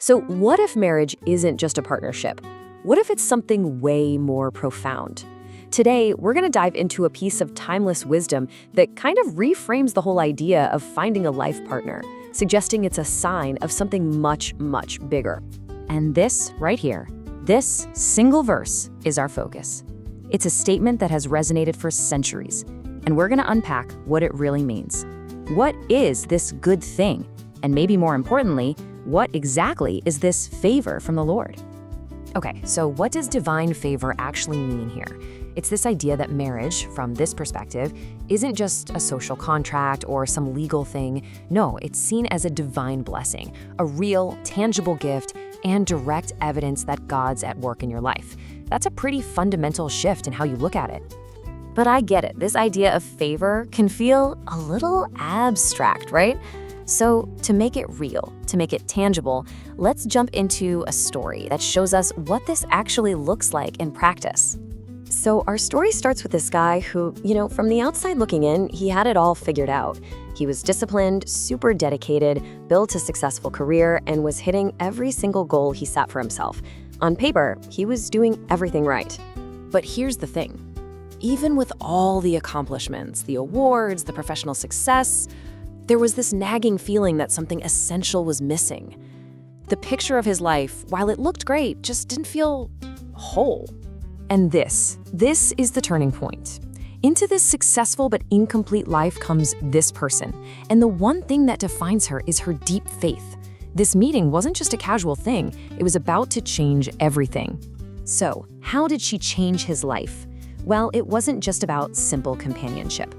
So what if marriage isn't just a partnership? What if it's something way more profound? Today, we're going to dive into a piece of timeless wisdom that kind of reframes the whole idea of finding a life partner, suggesting it's a sign of something much, much bigger. And this right here, this single verse is our focus. It's a statement that has resonated for centuries, and we're going to unpack what it really means. What is this good thing? And maybe more importantly, what exactly is this favor from the Lord? Okay, so what does divine favor actually mean here? It's this idea that marriage, from this perspective, isn't just a social contract or some legal thing. No, it's seen as a divine blessing, a real, tangible gift, and direct evidence that God's at work in your life. That's a pretty fundamental shift in how you look at it. But I get it, this idea of favor can feel a little abstract, right? So to make it real, to make it tangible, let's jump into a story that shows us what this actually looks like in practice. So our story starts with this guy who, from the outside looking in, he had it all figured out. He was disciplined, super dedicated, built a successful career, and was hitting every single goal he set for himself. On paper, he was doing everything right. But here's the thing. Even with all the accomplishments, the awards, the professional success, there was this nagging feeling that something essential was missing. The picture of his life, while it looked great, just didn't feel whole. And this is the turning point. Into this successful but incomplete life comes this person, and the one thing that defines her is her deep faith. This meeting wasn't just a casual thing, it was about to change everything. So, how did she change his life? Well, it wasn't just about simple companionship.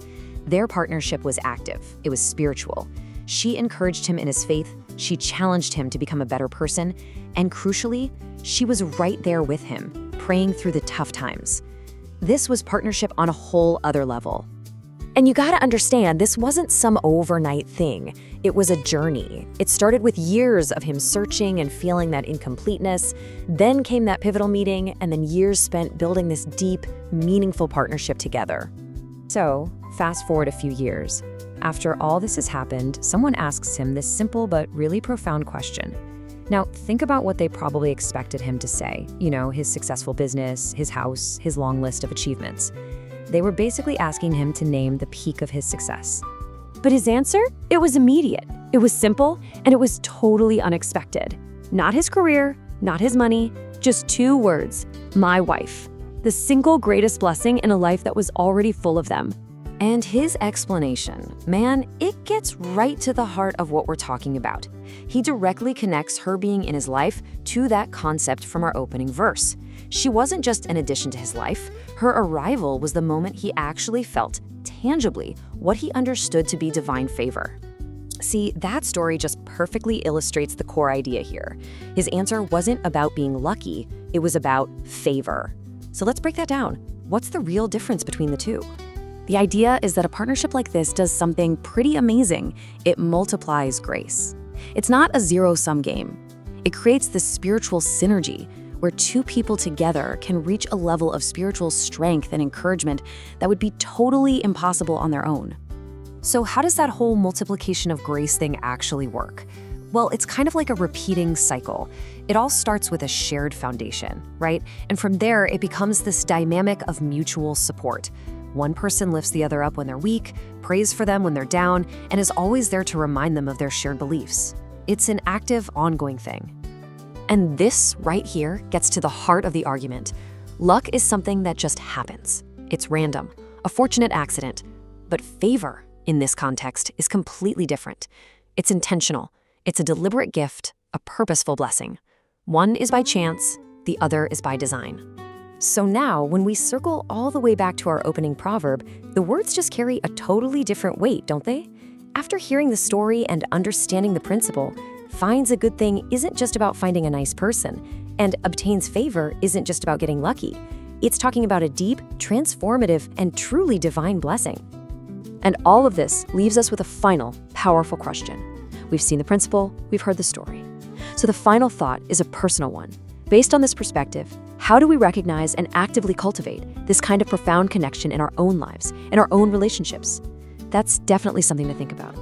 Their partnership was active, it was spiritual. She encouraged him in his faith, she challenged him to become a better person, and crucially, she was right there with him, praying through the tough times. This was partnership on a whole other level. And you gotta understand, this wasn't some overnight thing. It was a journey. It started with years of him searching and feeling that incompleteness. Then came that pivotal meeting, and then years spent building this deep, meaningful partnership together. So, fast forward a few years. After all this has happened, someone asks him this simple but really profound question. Now, think about what they probably expected him to say. His successful business, his house, his long list of achievements. They were basically asking him to name the peak of his success. But his answer? It was immediate. It was simple, and it was totally unexpected. Not his career, not his money, just two words: my wife. The single greatest blessing in a life that was already full of them. And his explanation, man, it gets right to the heart of what we're talking about. He directly connects her being in his life to that concept from our opening verse. She wasn't just an addition to his life. Her arrival was the moment he actually felt, tangibly, what he understood to be divine favor. See, that story just perfectly illustrates the core idea here. His answer wasn't about being lucky, it was about favor. So let's break that down. What's the real difference between the two? The idea is that a partnership like this does something pretty amazing. It multiplies grace. It's not a zero-sum game. It creates this spiritual synergy where two people together can reach a level of spiritual strength and encouragement that would be totally impossible on their own. So how does that whole multiplication of grace thing actually work? Well, it's kind of like a repeating cycle. It all starts with a shared foundation, right? And from there, it becomes this dynamic of mutual support. One person lifts the other up when they're weak, prays for them when they're down, and is always there to remind them of their shared beliefs. It's an active, ongoing thing. And this right here gets to the heart of the argument. Luck is something that just happens. It's random, a fortunate accident. But favor, in this context, is completely different. It's intentional. It's a deliberate gift, a purposeful blessing. One is by chance, the other is by design. So now, when we circle all the way back to our opening proverb, the words just carry a totally different weight, don't they? After hearing the story and understanding the principle, finds a good thing isn't just about finding a nice person, and obtains favor isn't just about getting lucky. It's talking about a deep, transformative, and truly divine blessing. And all of this leaves us with a final, powerful question. We've seen the principle, we've heard the story. So the final thought is a personal one. Based on this perspective, how do we recognize and actively cultivate this kind of profound connection in our own lives, in our own relationships? That's definitely something to think about.